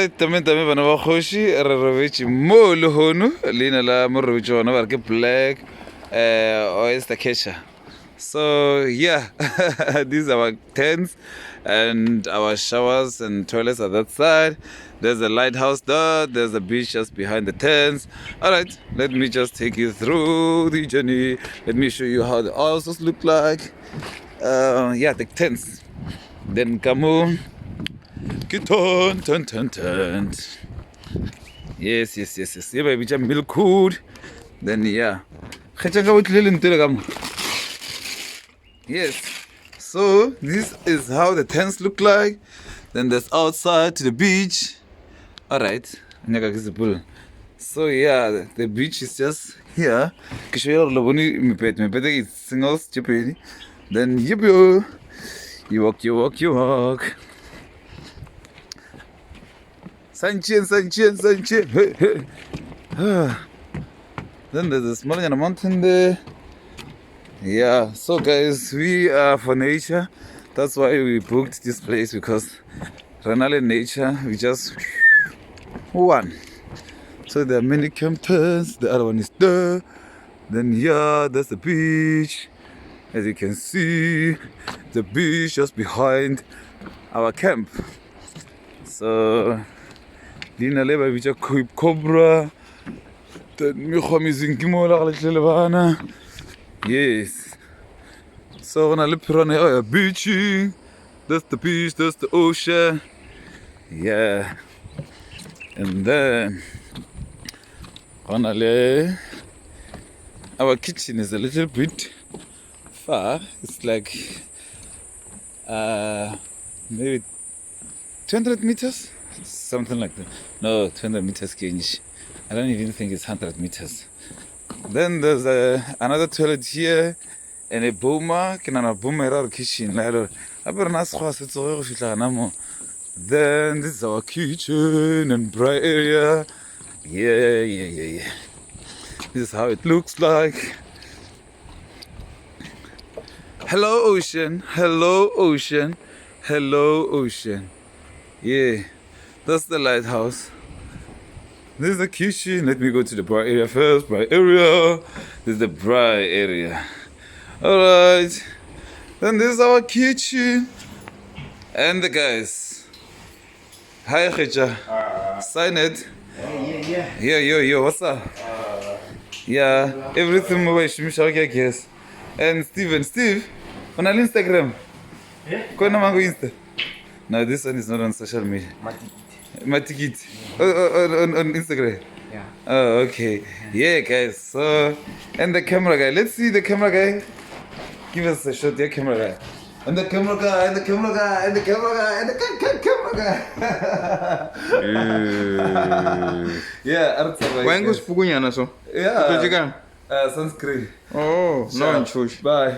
Tame bana ba kgoši re robetše mo lehono leina la mo re robetše gona ba re ke Black oyster catcher. So yeah, these are our tents and our showers and toilets are that side. There's a lighthouse there, there's a beach just behind the tents. Alright, let me just take you through the journey. Let me show you how the houses look like. Yeah, the tents. Then come on. Turn. Yes. Yeah, baby, just milk food. Then yeah. Yes. So this is how the tents look like. Then there's outside to the beach. Alright. So yeah, the beach is just here. Is singles. Then you walk. Sunshine. Hey. Then there's a small mountain there. Yeah, so guys, we are for nature. That's why we booked this place, because Renale nature, we just one. So there are many camp tents, the other one is there. Then yeah, that's the beach. As you can see, the beach just behind our camp. So Dina leba bicha Cobra. Yes. So on a lip beaching. That's the beach, that's the ocean. Yeah. And then on a our kitchen is a little bit far. It's like maybe 200 meters? Something like that. No, 200 meters change. I don't even think it's 100 meters. Then there's another toilet here and a boma. Can a boma in our kitchen? Then this is our kitchen and bright area. Yeah. This is how it looks like. Hello ocean. Yeah, that's the lighthouse. This is the kitchen. Let me go to the bright area first. Bright area. This is the bright area. Alright. Then this is our kitchen. And the guys. Hi Khija. Sign it. Yeah. Yo, what's up? Yeah, everything away. Yes. And Steve, on Instagram. Yeah? Insta. No, this one is not on social media. Matikit. On Instagram. Yeah. Oh, okay. Yeah, guys. So, and the camera guy. Let's see the camera guy. Give us a shot, yeah, camera guy. And the camera guy. Yeah, Artsavai. Wengu spugunyana so. Yeah. Tojikan. Sunscreen. Oh, no Sure. chush. Bye.